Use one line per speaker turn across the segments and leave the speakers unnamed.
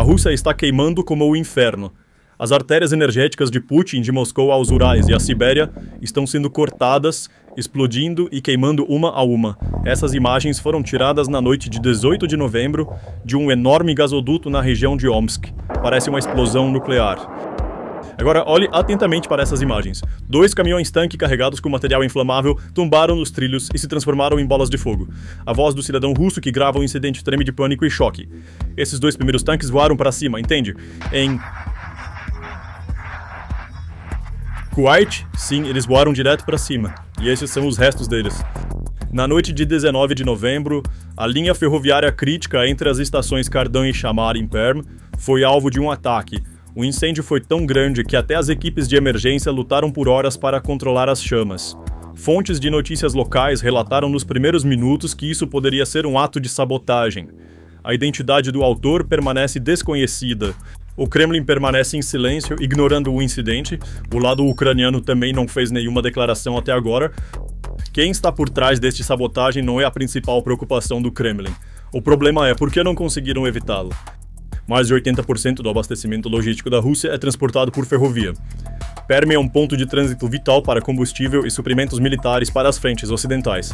Rússia está queimando como o inferno. As artérias energéticas de Putin de Moscou aos Urais e à Sibéria estão sendo cortadas, explodindo e queimando uma a uma. Essas imagens foram tiradas na noite de 18 de novembro de um enorme gasoduto na região de Omsk. Parece uma explosão nuclear. Agora, olhe atentamente para essas imagens. 2 caminhões-tanque carregados com material inflamável tombaram nos trilhos e se transformaram em bolas de fogo. A voz do cidadão russo que grava o incidente treme de pânico e choque. Esses 2 primeiros tanques voaram para cima, entende? Em Kuwait, sim, eles voaram direto para cima. E esses são os restos deles. Na noite de 19 de novembro, a linha ferroviária crítica entre as estações Kardam e Chamar em Perm foi alvo de um ataque. O incêndio foi tão grande que até as equipes de emergência lutaram por horas para controlar as chamas. Fontes de notícias locais relataram nos primeiros minutos que isso poderia ser um ato de sabotagem. A identidade do autor permanece desconhecida. O Kremlin permanece em silêncio, ignorando o incidente. O lado ucraniano também não fez nenhuma declaração até agora. Quem está por trás deste sabotagem não é a principal preocupação do Kremlin. O problema é por que não conseguiram evitá-lo. Mais de 80% do abastecimento logístico da Rússia é transportado por ferrovia. Perm é um ponto de trânsito vital para combustível e suprimentos militares para as frentes ocidentais.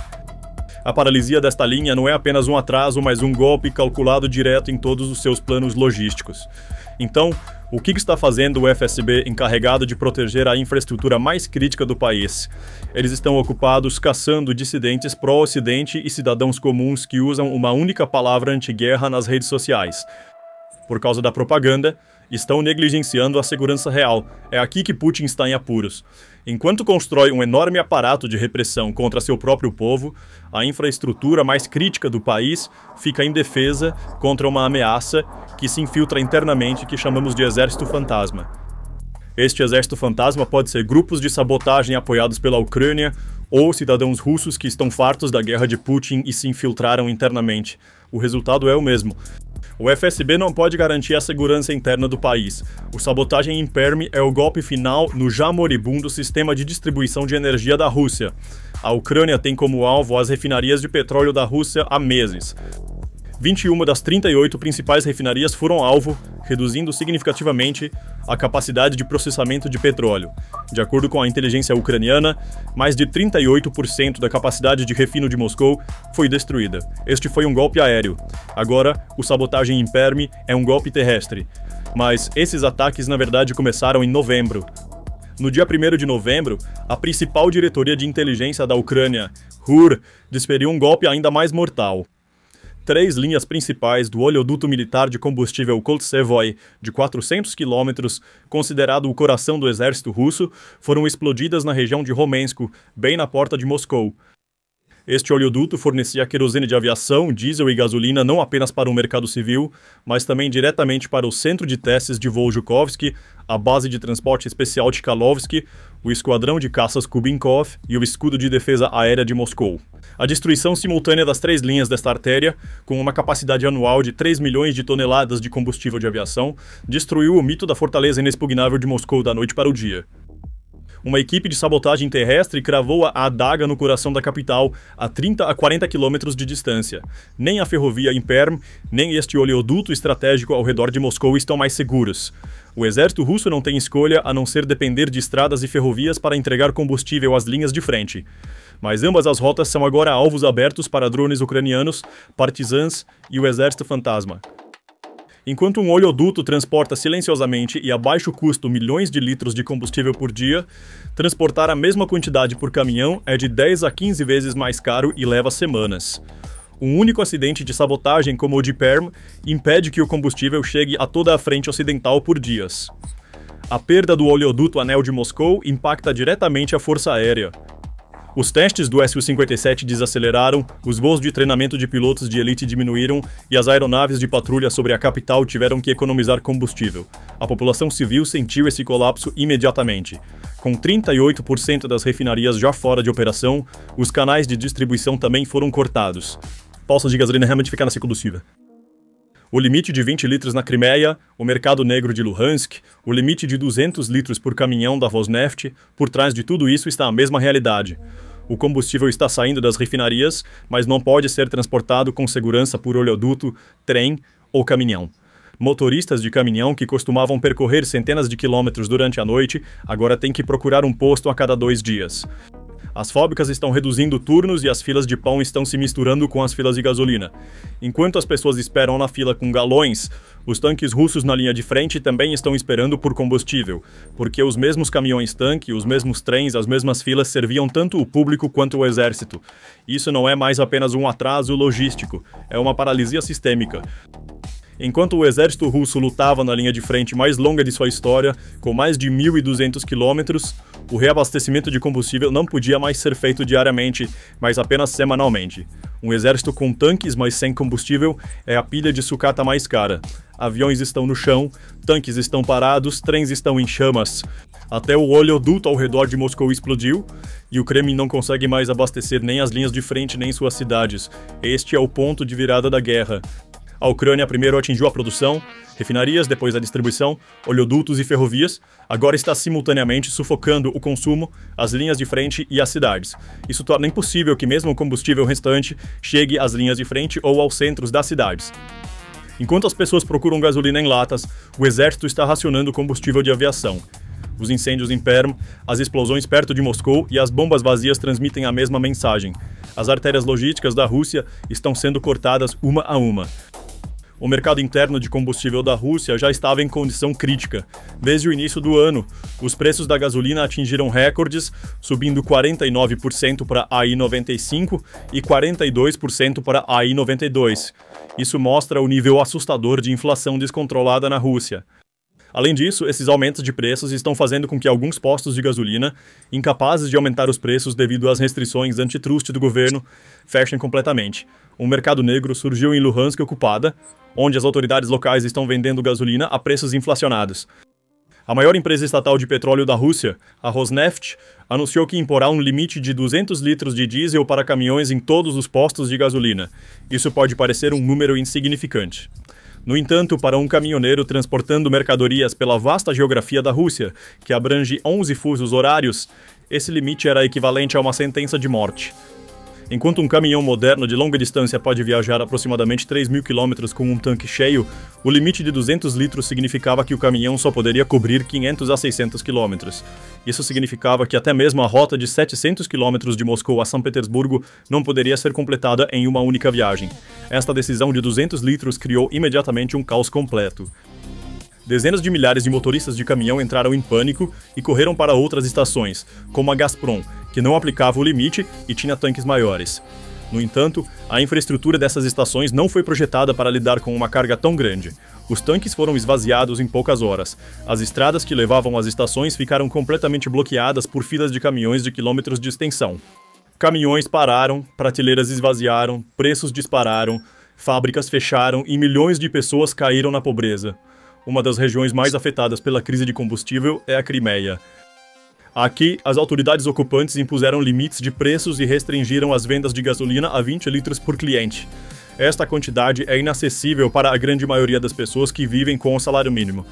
A paralisia desta linha não é apenas um atraso, mas um golpe calculado direto em todos os seus planos logísticos. Então, o que está fazendo o FSB encarregado de proteger a infraestrutura mais crítica do país? Eles estão ocupados caçando dissidentes pró-Ocidente e cidadãos comuns que usam uma única palavra anti-guerra nas redes sociais. Por causa da propaganda, estão negligenciando a segurança real. É aqui que Putin está em apuros. Enquanto constrói um enorme aparato de repressão contra seu próprio povo, a infraestrutura mais crítica do país fica indefesa contra uma ameaça que se infiltra internamente que chamamos de exército fantasma. Este exército fantasma pode ser grupos de sabotagem apoiados pela Ucrânia ou cidadãos russos que estão fartos da guerra de Putin e se infiltraram internamente. O resultado é o mesmo. O FSB não pode garantir a segurança interna do país. O sabotagem em Perm é o golpe final no já moribundo sistema de distribuição de energia da Rússia. A Ucrânia tem como alvo as refinarias de petróleo da Rússia há meses. 21 das 38 principais refinarias foram alvo, reduzindo significativamente a capacidade de processamento de petróleo. De acordo com a inteligência ucraniana, mais de 38% da capacidade de refino de Moscou foi destruída. Este foi um golpe aéreo. Agora, o sabotagem em Perm é um golpe terrestre. Mas esses ataques, na verdade, começaram em novembro. No dia 1º de novembro, a principal diretoria de inteligência da Ucrânia, RUR, desferiu um golpe ainda mais mortal. 3 linhas principais do oleoduto militar de combustível Koltsevoy, de 400 km, considerado o coração do exército russo, foram explodidas na região de Romensk, bem na porta de Moscou. Este oleoduto fornecia querosene de aviação, diesel e gasolina não apenas para o mercado civil, mas também diretamente para o centro de testes de voo Zhukovsky, a base de transporte especial Tchaikovsky, o esquadrão de caças Kubinkov e o escudo de defesa aérea de Moscou. A destruição simultânea das 3 linhas desta artéria, com uma capacidade anual de 3 milhões de toneladas de combustível de aviação, destruiu o mito da fortaleza inexpugnável de Moscou da noite para o dia. Uma equipe de sabotagem terrestre cravou a adaga no coração da capital, a 30 a 40 quilômetros de distância. Nem a ferrovia em Perm, nem este oleoduto estratégico ao redor de Moscou estão mais seguros. O exército russo não tem escolha a não ser depender de estradas e ferrovias para entregar combustível às linhas de frente. Mas ambas as rotas são agora alvos abertos para drones ucranianos, partisãs e o exército fantasma. Enquanto um oleoduto transporta silenciosamente e a baixo custo milhões de litros de combustível por dia, transportar a mesma quantidade por caminhão é de 10 a 15 vezes mais caro e leva semanas. Um único acidente de sabotagem como o de Perm impede que o combustível chegue a toda a frente ocidental por dias. A perda do oleoduto Anel de Moscou impacta diretamente a força aérea. Os testes do Su-57 desaceleraram, os voos de treinamento de pilotos de elite diminuíram e as aeronaves de patrulha sobre a capital tiveram que economizar combustível. A população civil sentiu esse colapso imediatamente. Com 38% das refinarias já fora de operação, os canais de distribuição também foram cortados. Poços de gasolina realmente ficaram sem combustível. O limite de 20 litros na Crimeia, o mercado negro de Luhansk, o limite de 200 litros por caminhão da Rosneft, por trás de tudo isso está a mesma realidade. O combustível está saindo das refinarias, mas não pode ser transportado com segurança por oleoduto, trem ou caminhão. Motoristas de caminhão que costumavam percorrer centenas de quilômetros durante a noite agora têm que procurar um posto a cada 2 dias. As fábricas estão reduzindo turnos e as filas de pão estão se misturando com as filas de gasolina. Enquanto as pessoas esperam na fila com galões, os tanques russos na linha de frente também estão esperando por combustível, porque os mesmos caminhões-tanque, os mesmos trens, as mesmas filas serviam tanto o público quanto o exército. Isso não é mais apenas um atraso logístico, é uma paralisia sistêmica. Enquanto o exército russo lutava na linha de frente mais longa de sua história, com mais de 1.200 quilômetros, o reabastecimento de combustível não podia mais ser feito diariamente, mas apenas semanalmente. Um exército com tanques, mas sem combustível, é a pilha de sucata mais cara. Aviões estão no chão, tanques estão parados, trens estão em chamas. Até o oleoduto ao redor de Moscou explodiu, e o Kremlin não consegue mais abastecer nem as linhas de frente nem suas cidades. Este é o ponto de virada da guerra. A Ucrânia primeiro atingiu a produção, refinarias, depois a distribuição, oleodutos e ferrovias, agora está simultaneamente sufocando o consumo, as linhas de frente e as cidades. Isso torna impossível que mesmo o combustível restante chegue às linhas de frente ou aos centros das cidades. Enquanto as pessoas procuram gasolina em latas, o exército está racionando combustível de aviação. Os incêndios em Perm, as explosões perto de Moscou e as bombas vazias transmitem a mesma mensagem. As artérias logísticas da Rússia estão sendo cortadas uma a uma. O mercado interno de combustível da Rússia já estava em condição crítica. Desde o início do ano, os preços da gasolina atingiram recordes, subindo 49% para a I-95 e 42% para a I-92. Isso mostra o nível assustador de inflação descontrolada na Rússia. Além disso, esses aumentos de preços estão fazendo com que alguns postos de gasolina, incapazes de aumentar os preços devido às restrições antitruste do governo, fechem completamente. Um mercado negro surgiu em Luhansk ocupada, onde as autoridades locais estão vendendo gasolina a preços inflacionados. A maior empresa estatal de petróleo da Rússia, a Rosneft, anunciou que imporá um limite de 200 litros de diesel para caminhões em todos os postos de gasolina. Isso pode parecer um número insignificante. No entanto, para um caminhoneiro transportando mercadorias pela vasta geografia da Rússia, que abrange 11 fusos horários, esse limite era equivalente a uma sentença de morte. Enquanto um caminhão moderno de longa distância pode viajar aproximadamente 3.000 km com um tanque cheio, o limite de 200 litros significava que o caminhão só poderia cobrir 500 a 600 km. Isso significava que até mesmo a rota de 700 km de Moscou a São Petersburgo não poderia ser completada em uma única viagem. Esta decisão de 200 litros criou imediatamente um caos completo. Dezenas de milhares de motoristas de caminhão entraram em pânico e correram para outras estações, como a Gazprom, que não aplicava o limite e tinha tanques maiores. No entanto, a infraestrutura dessas estações não foi projetada para lidar com uma carga tão grande. Os tanques foram esvaziados em poucas horas. As estradas que levavam às estações ficaram completamente bloqueadas por filas de caminhões de quilômetros de extensão. Caminhões pararam, prateleiras esvaziaram, preços dispararam, fábricas fecharam e milhões de pessoas caíram na pobreza. Uma das regiões mais afetadas pela crise de combustível é a Crimeia. Aqui, as autoridades ocupantes impuseram limites de preços e restringiram as vendas de gasolina a 20 litros por cliente. Esta quantidade é inacessível para a grande maioria das pessoas que vivem com o salário mínimo.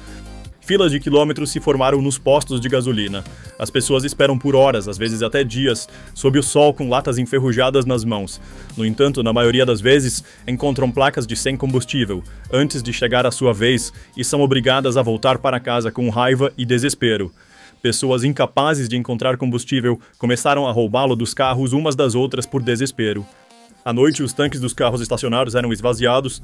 Filas de quilômetros se formaram nos postos de gasolina. As pessoas esperam por horas, às vezes até dias, sob o sol com latas enferrujadas nas mãos. No entanto, na maioria das vezes, encontram placas de sem combustível, antes de chegar à sua vez, e são obrigadas a voltar para casa com raiva e desespero. Pessoas incapazes de encontrar combustível começaram a roubá-lo dos carros umas das outras por desespero. À noite, os tanques dos carros estacionados eram esvaziados.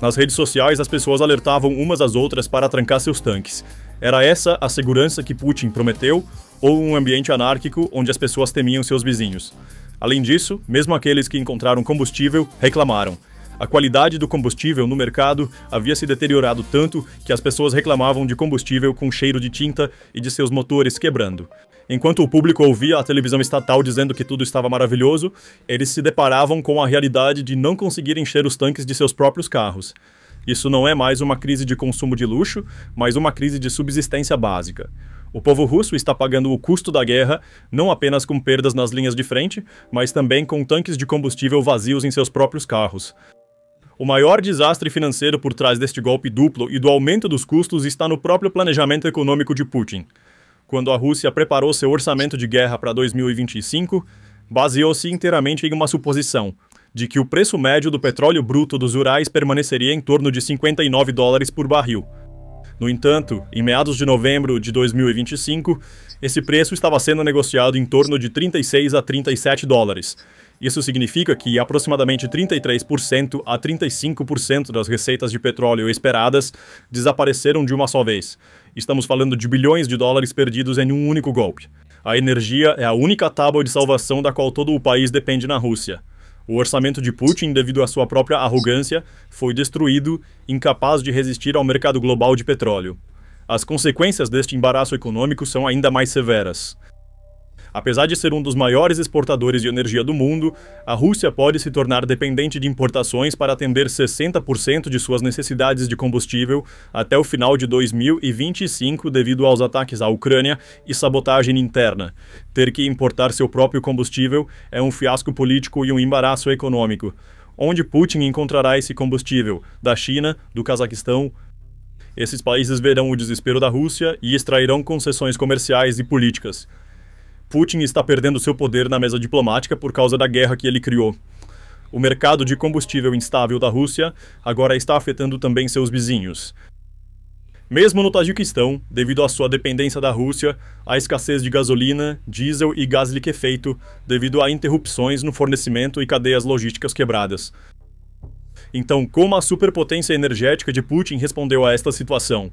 Nas redes sociais, as pessoas alertavam umas às outras para trancar seus tanques. Era essa a segurança que Putin prometeu, ou um ambiente anárquico onde as pessoas temiam seus vizinhos? Além disso, mesmo aqueles que encontraram combustível reclamaram. A qualidade do combustível no mercado havia se deteriorado tanto que as pessoas reclamavam de combustível com cheiro de tinta e de seus motores quebrando. Enquanto o público ouvia a televisão estatal dizendo que tudo estava maravilhoso, eles se deparavam com a realidade de não conseguir encher os tanques de seus próprios carros. Isso não é mais uma crise de consumo de luxo, mas uma crise de subsistência básica. O povo russo está pagando o custo da guerra, não apenas com perdas nas linhas de frente, mas também com tanques de combustível vazios em seus próprios carros. O maior desastre financeiro por trás deste golpe duplo e do aumento dos custos está no próprio planejamento econômico de Putin. Quando a Rússia preparou seu orçamento de guerra para 2025, baseou-se inteiramente em uma suposição. de que o preço médio do petróleo bruto dos Urais permaneceria em torno de $59 por barril. No entanto, em meados de novembro de 2025, esse preço estava sendo negociado em torno de $36 a $37. Isso significa que aproximadamente 33% a 35% das receitas de petróleo esperadas desapareceram de uma só vez. Estamos falando de bilhões de dólares perdidos em um único golpe. A energia é a única tábua de salvação da qual todo o país depende na Rússia. O orçamento de Putin, devido à sua própria arrogância, foi destruído, incapaz de resistir ao mercado global de petróleo. As consequências deste embaraço econômico são ainda mais severas. Apesar de ser um dos maiores exportadores de energia do mundo, a Rússia pode se tornar dependente de importações para atender 60% de suas necessidades de combustível até o final de 2025 devido aos ataques à Ucrânia e sabotagem interna. Ter que importar seu próprio combustível é um fiasco político e um embaraço econômico. Onde Putin encontrará esse combustível? Da China, do Cazaquistão? Esses países verão o desespero da Rússia e extrairão concessões comerciais e políticas. Putin está perdendo seu poder na mesa diplomática por causa da guerra que ele criou. O mercado de combustível instável da Rússia agora está afetando também seus vizinhos. Mesmo no Tajiquistão, devido à sua dependência da Rússia, há escassez de gasolina, diesel e gás liquefeito devido a interrupções no fornecimento e cadeias logísticas quebradas. Então, como a superpotência energética de Putin respondeu a esta situação?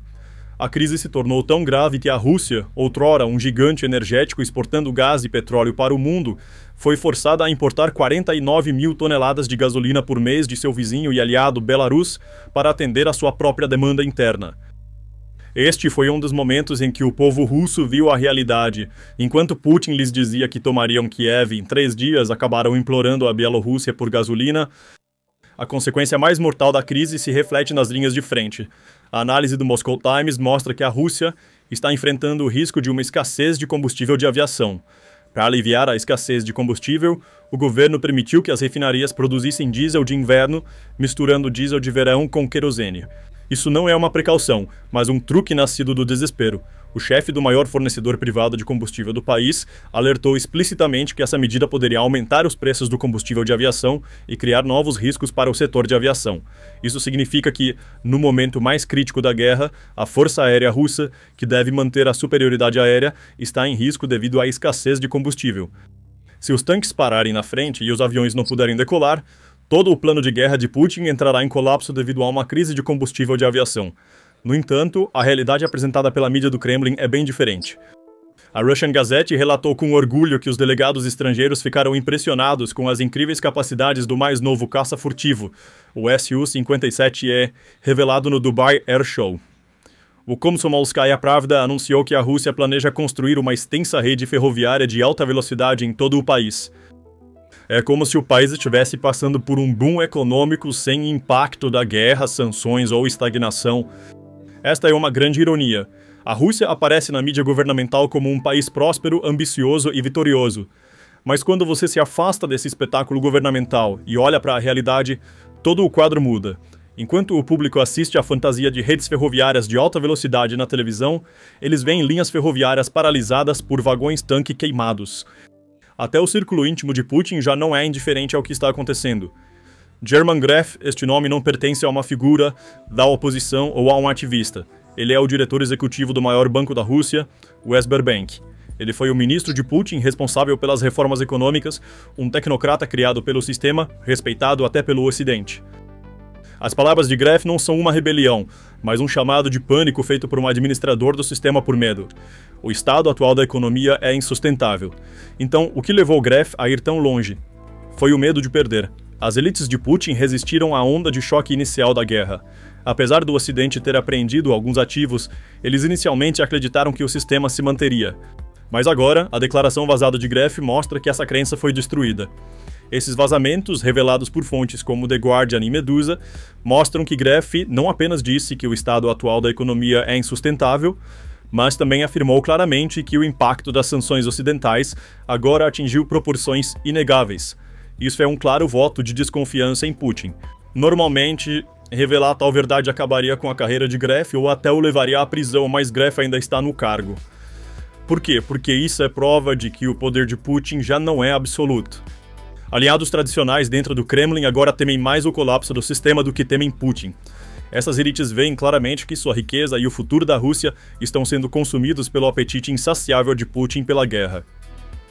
A crise se tornou tão grave que a Rússia, outrora um gigante energético exportando gás e petróleo para o mundo, foi forçada a importar 49 mil toneladas de gasolina por mês de seu vizinho e aliado Belarus para atender à sua própria demanda interna. Este foi um dos momentos em que o povo russo viu a realidade. Enquanto Putin lhes dizia que tomariam Kiev em 3 dias, acabaram implorando a Bielorrússia por gasolina. A consequência mais mortal da crise se reflete nas linhas de frente. A análise do Moscow Times mostra que a Rússia está enfrentando o risco de uma escassez de combustível de aviação. Para aliviar a escassez de combustível, o governo permitiu que as refinarias produzissem diesel de inverno, misturando diesel de verão com querosene. Isso não é uma precaução, mas um truque nascido do desespero. O chefe do maior fornecedor privado de combustível do país alertou explicitamente que essa medida poderia aumentar os preços do combustível de aviação e criar novos riscos para o setor de aviação. Isso significa que, no momento mais crítico da guerra, a Força Aérea Russa, que deve manter a superioridade aérea, está em risco devido à escassez de combustível. Se os tanques pararem na frente e os aviões não puderem decolar, todo o plano de guerra de Putin entrará em colapso devido a uma crise de combustível de aviação. No entanto, a realidade apresentada pela mídia do Kremlin é bem diferente. A Russian Gazette relatou com orgulho que os delegados estrangeiros ficaram impressionados com as incríveis capacidades do mais novo caça furtivo, o Su-57E, revelado no Dubai Air Show. O Komsomolskaya Pravda anunciou que a Rússia planeja construir uma extensa rede ferroviária de alta velocidade em todo o país. É como se o país estivesse passando por um boom econômico sem impacto da guerra, sanções ou estagnação. Esta é uma grande ironia. A Rússia aparece na mídia governamental como um país próspero, ambicioso e vitorioso. Mas quando você se afasta desse espetáculo governamental e olha para a realidade, todo o quadro muda. Enquanto o público assiste à fantasia de redes ferroviárias de alta velocidade na televisão, eles veem linhas ferroviárias paralisadas por vagões-tanque queimados. Até o círculo íntimo de Putin já não é indiferente ao que está acontecendo. German Gref, este nome não pertence a uma figura da oposição ou a um ativista. Ele é o diretor executivo do maior banco da Rússia, o Sberbank. Ele foi o ministro de Putin responsável pelas reformas econômicas, um tecnocrata criado pelo sistema, respeitado até pelo Ocidente. As palavras de Gref não são uma rebelião, mas um chamado de pânico feito por um administrador do sistema por medo. O estado atual da economia é insustentável. Então, o que levou Gref a ir tão longe? Foi o medo de perder. As elites de Putin resistiram à onda de choque inicial da guerra. Apesar do Ocidente ter apreendido alguns ativos, eles inicialmente acreditaram que o sistema se manteria. Mas agora, a declaração vazada de Gref mostra que essa crença foi destruída. Esses vazamentos, revelados por fontes como The Guardian e Medusa, mostram que Gref não apenas disse que o estado atual da economia é insustentável, mas também afirmou claramente que o impacto das sanções ocidentais agora atingiu proporções inegáveis. Isso é um claro voto de desconfiança em Putin. Normalmente, revelar tal verdade acabaria com a carreira de Gref ou até o levaria à prisão, mas Gref ainda está no cargo. Por quê? Porque isso é prova de que o poder de Putin já não é absoluto. Aliados tradicionais dentro do Kremlin agora temem mais o colapso do sistema do que temem Putin. Essas elites veem claramente que sua riqueza e o futuro da Rússia estão sendo consumidos pelo apetite insaciável de Putin pela guerra.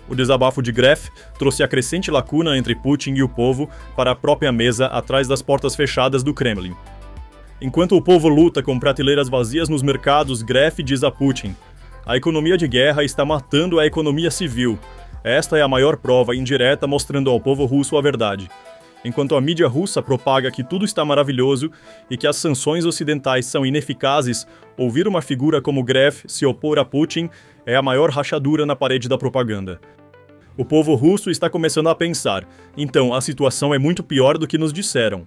O desabafo de Gref trouxe a crescente lacuna entre Putin e o povo para a própria mesa atrás das portas fechadas do Kremlin. Enquanto o povo luta com prateleiras vazias nos mercados, Gref diz a Putin: a economia de guerra está matando a economia civil. Esta é a maior prova indireta mostrando ao povo russo a verdade. Enquanto a mídia russa propaga que tudo está maravilhoso e que as sanções ocidentais são ineficazes, ouvir uma figura como Gref se opor a Putin é a maior rachadura na parede da propaganda. O povo russo está começando a pensar: então a situação é muito pior do que nos disseram.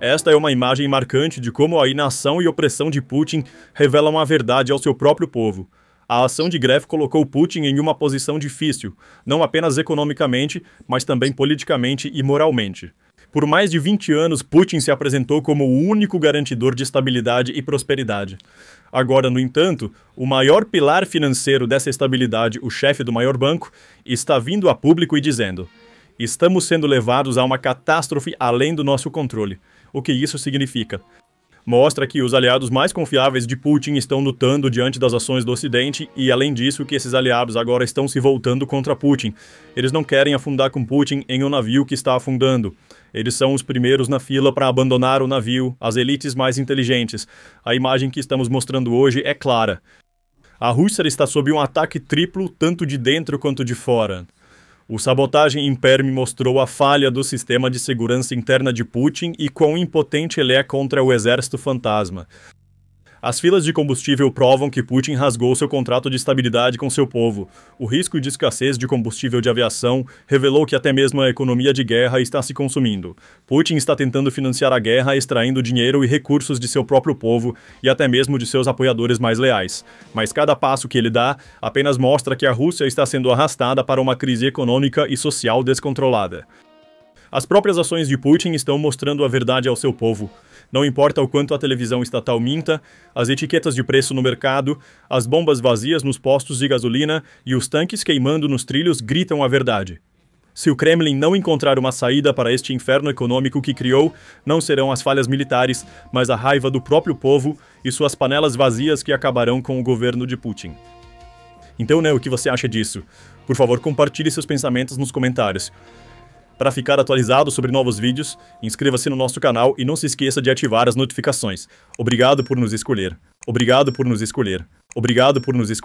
Esta é uma imagem marcante de como a inação e opressão de Putin revelam a verdade ao seu próprio povo. A ação de Gref colocou Putin em uma posição difícil, não apenas economicamente, mas também politicamente e moralmente. Por mais de 20 anos, Putin se apresentou como o único garantidor de estabilidade e prosperidade. Agora, no entanto, o maior pilar financeiro dessa estabilidade, o chefe do maior banco, está vindo a público e dizendo: estamos sendo levados a uma catástrofe além do nosso controle. O que isso significa? Mostra que os aliados mais confiáveis de Putin estão lutando diante das ações do Ocidente e, além disso, que esses aliados agora estão se voltando contra Putin. Eles não querem afundar com Putin em um navio que está afundando. Eles são os primeiros na fila para abandonar o navio, as elites mais inteligentes. A imagem que estamos mostrando hoje é clara. A Rússia está sob um ataque triplo, tanto de dentro quanto de fora. O Sabotagem Imperme mostrou a falha do sistema de segurança interna de Putin e quão impotente ele é contra o exército fantasma. As filas de combustível provam que Putin rasgou seu contrato de estabilidade com seu povo. O risco de escassez de combustível de aviação revelou que até mesmo a economia de guerra está se consumindo. Putin está tentando financiar a guerra extraindo dinheiro e recursos de seu próprio povo e até mesmo de seus apoiadores mais leais. Mas cada passo que ele dá apenas mostra que a Rússia está sendo arrastada para uma crise econômica e social descontrolada. As próprias ações de Putin estão mostrando a verdade ao seu povo. Não importa o quanto a televisão estatal minta, as etiquetas de preço no mercado, as bombas vazias nos postos de gasolina e os tanques queimando nos trilhos gritam a verdade. Se o Kremlin não encontrar uma saída para este inferno econômico que criou, não serão as falhas militares, mas a raiva do próprio povo e suas panelas vazias que acabarão com o governo de Putin. Então, o que você acha disso? Por favor, compartilhe seus pensamentos nos comentários. Para ficar atualizado sobre novos vídeos, inscreva-se no nosso canal e não se esqueça de ativar as notificações. Obrigado por nos escolher. Obrigado por nos escolher. Obrigado por nos escolher.